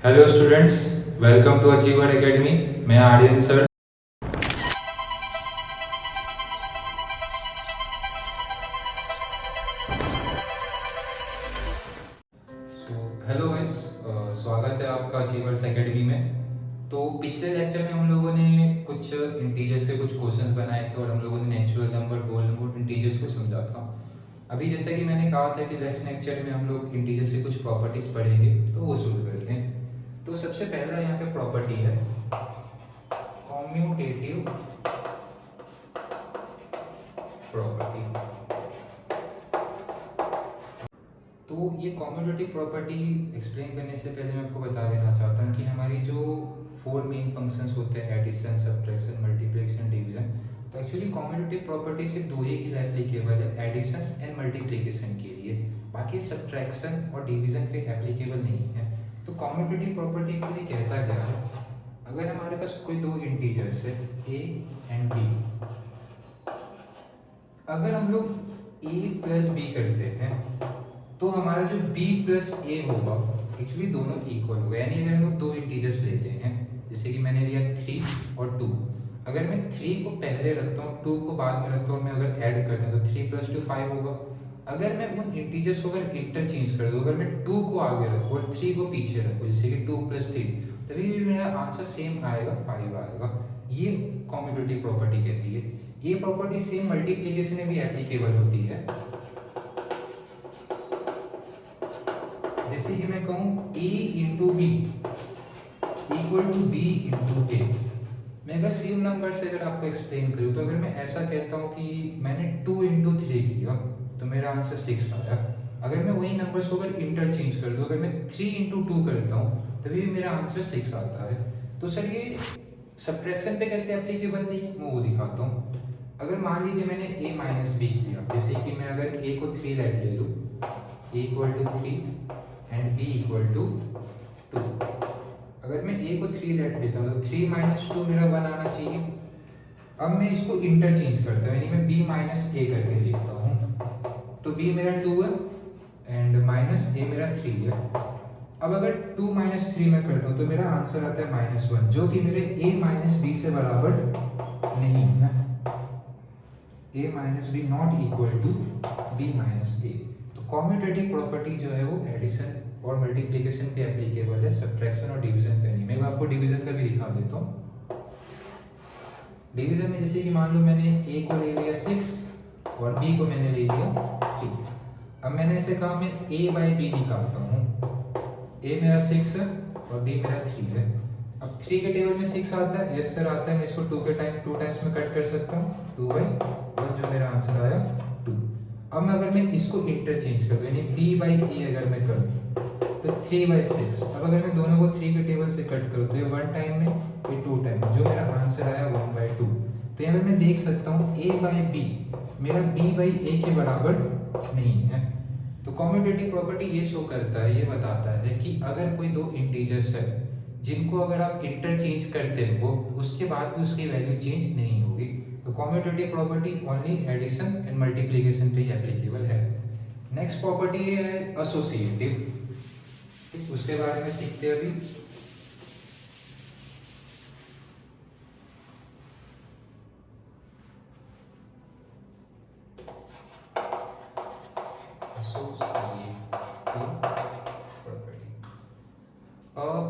Hello students, welcome to Achiever Academy. मैं Aryan sir. Hello guys, स्वागत है आपका अचीवर्स एकेडमी में। तो पिछले लेक्चर में हम लोगों ने कुछ इंटीजर्स के कुछ क्वेश्चंस बनाए थे और हम लोगों ने natural number, whole number, integers को समझा था। अभी जैसा कि मैंने कहा था कि नेक्स्ट लेक्चर में हम लोग इंटीजर्स के कुछ प्रॉपर्टीज पढ़ेंगे, तो वो शुरू करते हैं। तो सबसे पहला यहाँ पे प्रॉपर्टी है कॉम्यूटेटिव प्रॉपर्टी। तो ये कॉम्यूटेटिव प्रॉपर्टी एक्सप्लेन करने से पहले मैं आपको बता देना चाहता हूँ कि हमारी जो फोर मेन फंक्शंस होते हैं, एडिशन, सब्ट्रैक्शन, मल्टीप्लिकेशन, डिवीजन, तो एक्चुअली कॉम्यूटेटिव प्रॉपर्टी सिर्फ दो ही के लिए एप्लीकेबल है, एडिशन एंड मल्टीप्लिकेशन के लिए। बाकी सब्ट्रैक्शन और डिवीजन पे एप्लीकेबल नहीं है। तो कॉम्यूटेटिव प्रॉपर्टी एक्चुअली कहता क्या है, अगर हमारे पास कोई दो इंटीजर्स है ए एंड बी, अगर हम लोग ए प्लस बी करते हैं तो हमारा जो b प्लस ए होगा एक्चुअली दोनों इक्वल होगा। यानी अगर हम लोग दो इंटीजर्स लेते हैं, जैसे कि मैंने लिया 3 और 2, अगर मैं 3 को पहले रखता हूँ, 2 को बाद में रखता हूँ, मैं अगर ऐड करता हूँ तो 3 + 2 5 होगा। अगर मैं उन इंटीजर्स को अगर इंटरचेंज कर दूँ, अगर मैं 2 को आगे रखूँ और 3 को पीछे रखूँ, जैसे कि 2 + 3, तभी भी मेरा आंसर सेम आएगा, 5 आएगा। ये कॉम्यूटेटिव प्रॉपर्टी कहती है। ये प्रॉपर्टी सेम मल्टीप्लिकेशन में भी एप्लीकेबल होती है। जैसे कि मैं कहूँ a into B equal to b into A. मैं अगर सेम नंबर से अगर आपको एक्सप्लेन करूँ, तो अगर मैं ऐसा कहता हूँ कि मैंने 2 इंटू 3 किया तो मेरा आंसर 6 आया। अगर मैं वही नंबर्स को अगर इंटरचेंज कर दूँ, अगर मैं 3 इंटू 2 करता हूँ तभी भी मेरा आंसर 6 आता है। तो सर ये सब्ट्रैक्शन पे कैसे एप्लीकेबल नहीं है, मैं वो दिखाता हूँ। अगर मान लीजिए मैंने a माइनस बी किया, जैसे कि मैं अगर a को 3 लेट ले लूँ, a equal to 3 and b equal to 2। अगर मैं a को 3 लेट लेता हूँ तो 3 - 2 मेरा 1 आना चाहिए। अब मैं इसको इंटरचेंज करता हूँ, यानी मैं b माइनस a करके लिखता हूँ, तो b मेरा 2 है एंड माइनस a मेरा 3 है। अब अगर 2 - 3 मैं करता हूँ तो मेरा आंसर आता है -1, जो कि मेरे a माइनस b से बराबर नहीं है। a minus b not equal to b minus a। तो कॉम्यूटेटिव प्रॉपर्टी जो है वो एडिशन और मल्टीप्लिकेशन पे एप्लीकेबल है, सब्ट्रैक्शन और डिवीजन पे नहीं। मैं आपको डिवीजन का भी दिखा देता हूँ। डिवीजन में जैसे कि मान लो मैंने a को ले लिया 6 और b को मैंने ले लिया 3। अब मैंने ऐसे कहा मैं a/b निकालता हूँ, a मेरा 6 है और b मेरा 3 है। अब 3 के टेबल में 6 आता है, यस सर आता है, मैं इसको 2 टाइम्स में कट कर सकता हूँ, 2/1, जो मेरा आंसर आया 2। अब मैं अगर मैं इसको इंटरचेंज कर दूँ, यानी b/a अगर मैं करूँ तो 3/6। अब अगर मैं दोनों को 3 के टेबल से कट करूँ तो ये 1 टाइम में, ये 2 टाइम में, जो मेरा आंसर आया 1/2। तो यहाँ पे मैं देख सकता हूँ a/b मेरा b/a के बराबर नहीं है। तो कॉम्यूटेटिव प्रॉपर्टी ये शो करता है, ये बताता है कि अगर कोई दो इंटीजर्स है जिनको अगर आप इंटरचेंज करते हो, उसके बाद भी उसकी वैल्यू चेंज नहीं होगी। तो commutative property only addition and multiplication पे ही एप्लीकेबल है। नेक्स्ट प्रॉपर्टी है एसोसिएटिव, उसके बारे में सीखते हैं अभी।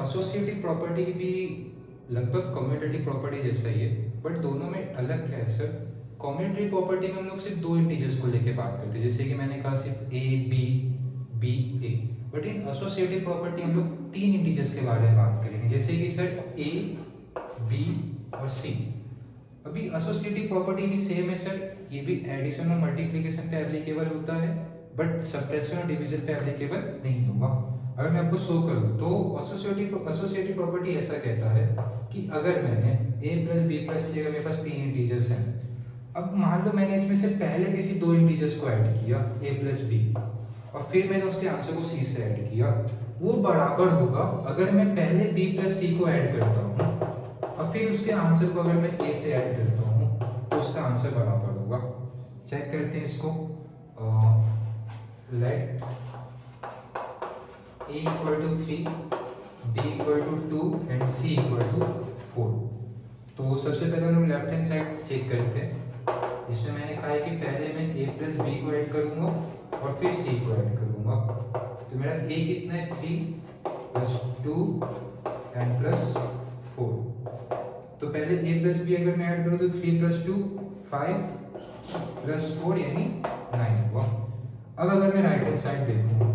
एसोसिएटिव प्रॉपर्टी भी लगभग कम्यूटेटिव प्रॉपर्टी जैसा ही है, बट दोनों में अलग क्या है सर। कम्यूटेटिव प्रॉपर्टी में हम लोग सिर्फ दो इंटीजर्स को लेके बात करते हैं, जैसे कि मैंने कहा सिर्फ a b b a। But in associative property हम लोग तीन इंटीजर्स के बारे में बात करेंगे, जैसे कि सर a b और c। अभी एसोसिएटिव प्रॉपर्टी भी सेम है सर, ये भी एडिशन और मल्टीप्लिकेशन पे एप्लीकेबल होता है, बट सब्ट्रैक्शन और डिवीजन पे एप्लीकेबल नहीं होगा। अगर मैं आपको शो करूँ तो एसोसिएटिव प्रॉपर्टी ऐसा कहता है कि अगर मैंने a + b + c, अगर मेरे पास तीन इंटीजर्स हैं, अब मान लो मैंने इसमें से पहले किसी दो इंटीजर्स को ऐड किया a + b, और फिर मैंने उसके आंसर को c से ऐड किया, वो बराबर होगा अगर मैं पहले b + c को ऐड करता हूँ और फिर उसके आंसर को अगर मैं a से ऐड करता हूँ तो उसका आंसर बराबर होगा। चेक करते हैं इसको। Let a = 3, b c equal to 4। तो सबसे पहले हम लोग लेफ्ट हैंड साइड चेक करते हैं, जिसमें मैंने कहा है कि पहले मैं a प्लस बी को ऐड करूंगा और फिर c को ऐड करूंगा। तो मेरा a कितना है 3 प्लस 2 एंड प्लस 4। तो पहले a प्लस बी अगर मैं ऐड करूँ तो 3 प्लस 2 5 प्लस 4 यानी 9 हुआ। अब अगर मैं राइट हैंड साइड देखूँ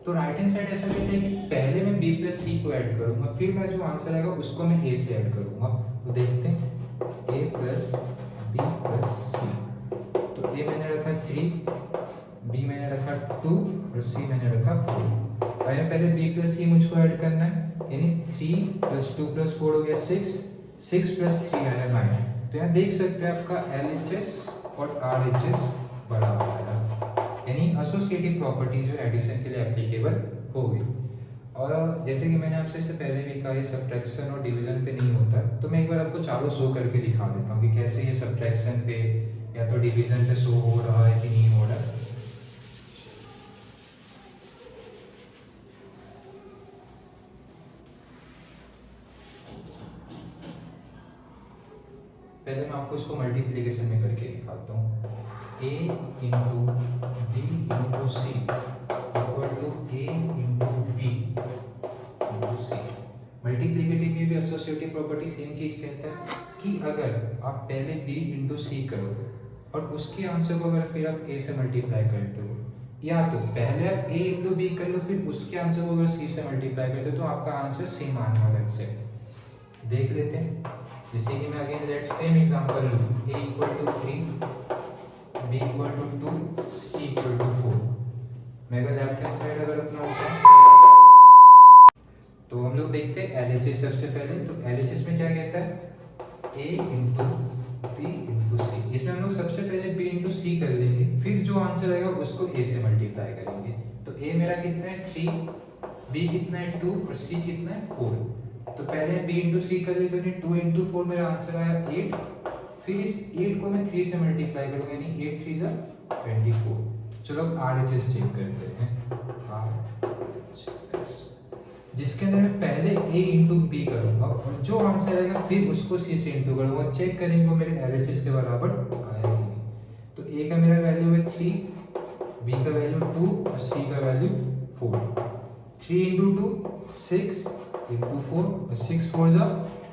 तो राइट हैंड साइड ऐसा कहते हैं कि पहले मैं b प्लस सी को ऐड करूंगा, फिर मैं जो आंसर आएगा उसको मैं a से ऐड करूंगा। तो देखते हैं a प्लस बी प्लस सी। तो a मैंने रखा 3, b मैंने रखा 2 और c मैंने रखा 4। आया पहले b प्लस सी मुझको ऐड करना है, यानी 3 प्लस 2 प्लस 4 हो गया 6, 6 प्लस 3 आया 9। तो यहाँ देख सकते हैं आपका LHS और RHS बराबर आया, यानी एसोसिएटिव प्रॉपर्टी जो एडिशन के लिए एप्लीकेबल हो गई। और जैसे कि मैंने आपसे इससे पहले भी कहा, ये सब्ट्रैक्शन और डिवीजन पे नहीं होता, तो मैं एक बार आपको चारों शो करके दिखा देता हूँ कि कैसे ये सब्ट्रैक्शन पे या तो डिवीजन पे शो हो रहा है कि नहीं हो रहा है। पहले मैं आपको इसको मल्टीप्लिकेशन में करके दिखाता हूँ। a into b into c equal to a into b into c. Multiplicative में भी एसोसिएटिव प्रॉपर्टी सेम चीज कहता है कि अगर आप पहले b इंटू सी करोगे और उसके आंसर को अगर फिर आप a से मल्टीप्लाई करते हो, या तो पहले आप a इंटू बी कर लो फिर उसके आंसर को अगर c से मल्टीप्लाई करते हो, तो आपका आंसर सेम आने वाला है। देख लेते हैं, जैसे कि मैं अगेन लेट सेम एग्जांपल लूँ, a equal to 3, b equal to 2, c equal to 4। मैं अगर लेफ्ट हैंड साइड अगर अपना उठाऊं तो हम लोग देखते हैं LHS सबसे पहले। तो LHS में क्या कहता है a इंटू बी इंटू सी। इसमें हम लोग सबसे पहले b इंटू सी कर लेंगे, फिर जो आंसर आएगा उसको a से मल्टीप्लाई करेंगे। तो a मेरा कितना है 3, b कितना है 2 और c कितना है 4। तो पहले b इंटू सी कर लेते हैं, 2 इंटू 4 मेरा आंसर आया 8। फिर इस 8 को मैं 3 से मल्टीप्लाई करूंगा, यानी 8 3 जा 24। चलो अब RHS चेक करते हैं। RHS जिसके अंदर मैं पहले a इंटू बी करूंगा और जो आंसर आएगा फिर उसको c से इंटू करूंगा, चेक करेंगे वो मेरे LHS के बराबर आया कि नहीं। तो a का मेरा वैल्यू है 3, b का वैल्यू 2 और c का वैल्यू 4। 3 इंटू 2 6 इंटू 4 और 6 4 जा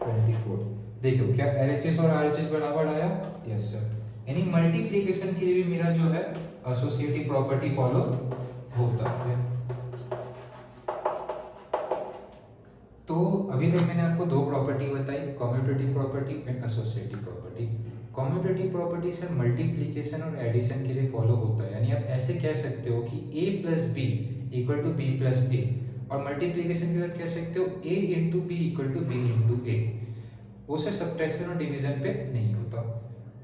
24। देखो क्या LHS और RHS बराबर आया? Yes sir. यानी मल्टीप्लिकेशन के लिए भी मेरा जो है एसोसिएटिव प्रॉपर्टी फॉलो होता है। तो अभी तक मैंने आपको दो प्रॉपर्टी बताई, commutative property and associative property. Commutative property से मल्टीप्लिकेशन और एडिशन के लिए फॉलो होता है, यानी आप ऐसे कह सकते हो कि a plus B equal to B plus A, और मल्टीप्लिकेशन के लिए कह सकते हो a into B equal to B into A. उसे सब्ट्रैक्शन और डिवीजन पे नहीं होता।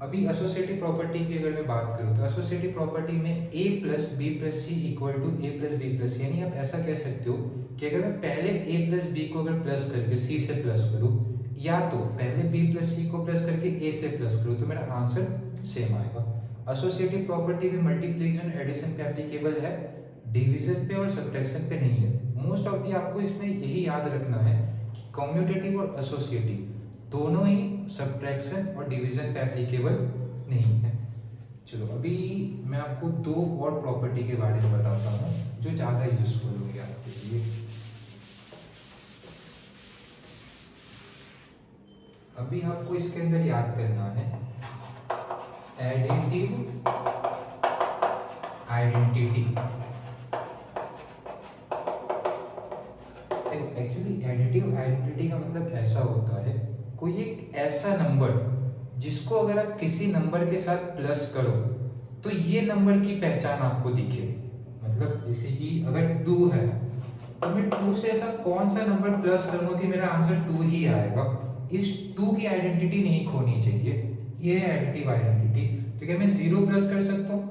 अभी एसोसिएटिव प्रॉपर्टी की अगर मैं बात करूँ तो एसोसिएटिव प्रॉपर्टी में a plus b plus c equal to a plus b plus, यानी आप ऐसा कह सकते हो कि अगर मैं पहले a प्लस बी को अगर प्लस करके c से प्लस करूँ, या तो पहले b प्लस सी को प्लस करके a से प्लस करूँ, तो मेरा आंसर सेम आएगा। एसोसिएटिव प्रॉपर्टी भी मल्टीप्लिकेशन एडिशन पे एप्लीकेबल है, डिवीजन पे और सब्ट्रैक्शन पे नहीं है। मोस्ट ऑफ दी आपको इसमें यही याद रखना है कि कम्यूटेटिव और एसोसिएटिव दोनों ही सब्ट्रैक्शन और डिवीजन पे एप्लीकेबल नहीं है। चलो अभी मैं आपको दो और प्रॉपर्टी के बारे में बताता हूँ जो ज़्यादा यूजफुल होगी आपके लिए। अभी आपको इसके अंदर याद करना है additive identity. Actually additive identity का मतलब ऐसा होता है, कोई एक ऐसा नंबर जिसको अगर आप किसी नंबर के साथ प्लस करो तो ये नंबर की पहचान आपको दिखे। मतलब जैसे कि अगर 2 है तो मैं 2 से ऐसा कौन सा नंबर प्लस करूंगा कि मेरा आंसर 2 ही आएगा। इस 2 की आइडेंटिटी नहीं खोनी चाहिए, ये है एडिटिव आइडेंटिटी। तो क्या मैं 0 प्लस कर सकता हूँ?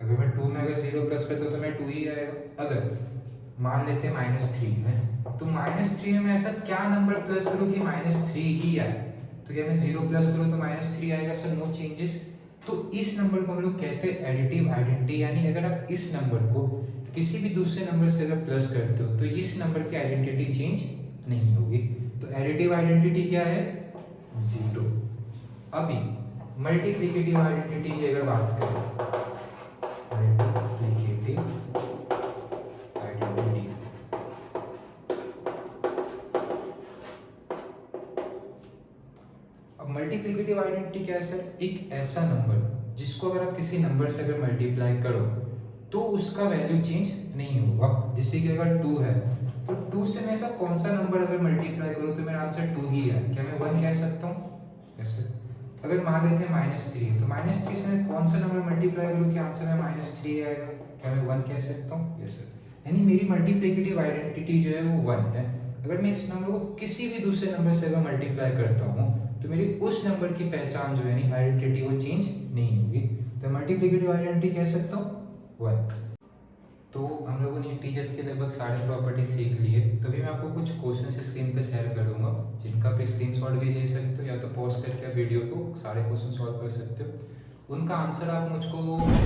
अगर मैं 2 में अगर 0 प्लस करता हूँ तो मैं 2 ही आएगा। अगर मान लेते हैं -3 में, तो -3 में मैं ऐसा क्या नंबर प्लस करूं कि -3 ही आए? तो क्या मैं 0 प्लस करूं तो -3 आएगा? Sir no changes. तो इस नंबर को हम लोग कहते हैं एडिटिव आइडेंटिटी, यानी अगर आप इस नंबर को किसी भी दूसरे नंबर से अगर प्लस करते हो तो इस नंबर की आइडेंटिटी चेंज नहीं होगी। तो एडिटिव आइडेंटिटी क्या है? 0। अभी मल्टीप्लिकेटिव आइडेंटिटी की अगर बात करें, मल्टीप्लिकेटिव आइडेंटिटी, अब मल्टीप्लिकेटिव आइडेंटिटी क्या है सर? एक ऐसा नंबर जिसको अगर आप किसी नंबर से अगर मल्टीप्लाई करो तो उसका वैल्यू चेंज नहीं होगा। जैसे कि अगर 2 है तो 2 से मैं ऐसा कौन सा नंबर अगर मल्टीप्लाई करूँ तो मेरा आंसर 2 ही है, क्या मैं 1 कह सकता हूँ? कैसे? अगर मान लेते हैं -3 है तो -3 से मैं कौन सा नंबर मल्टीप्लाई करूँ कि आंसर में -3 आएगा, क्या मैं 1 कह सकता हूँ? Yes sir. यानी मेरी मल्टीप्लिकेटिव आइडेंटिटी जो है वो 1 है। अगर मैं इस नंबर को किसी भी दूसरे नंबर से अगर मल्टीप्लाई करता हूँ तो मेरी उस नंबर की पहचान जो है यानी आइडेंटिटी वो चेंज नहीं होगी। तो मल्टीप्लिकेटिव आइडेंटिटी कह सकता हूँ 1। तो हम लोगों ने इंटीजर्स के लगभग सारे प्रॉपर्टी सीख लिए। तो अभी मैं आपको कुछ क्वेश्चन स्क्रीन पे शेयर करूंगा जिनका आप स्क्रीनशॉट भी ले सकते हो या तो पॉज करके वीडियो को सारे क्वेश्चन सॉल्व कर सकते हो। उनका आंसर आप मुझको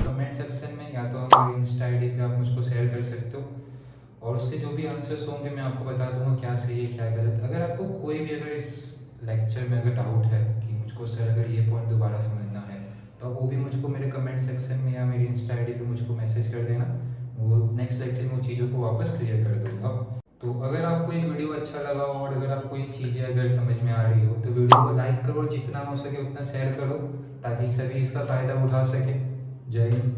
कमेंट सेक्शन में या तो हमारे इंस्टा आई डी पे आप मुझको शेयर कर सकते हो और उसके जो भी आंसर्स होंगे मैं आपको बता दूंगा क्या सही है क्या गलत। अगर आपको कोई भी अगर इस लेक्चर में अगर डाउट है कि मुझको सर अगर ये पॉइंट दोबारा समझना है तो वो भी मुझको मेरे कमेंट सेक्शन में या मेरी इंस्टा आई डी पे मुझको मैसेज कर देना, वो नेक्स्ट लेक्चर में वो चीज़ों को वापस क्लियर कर दूंगा। तो अगर आपको एक वीडियो अच्छा लगा और अगर आपको ये चीज़ें अगर समझ में आ रही हो तो वीडियो को लाइक करो और जितना हो सके उतना शेयर करो ताकि सभी इसका फ़ायदा उठा सके। जय हिंद।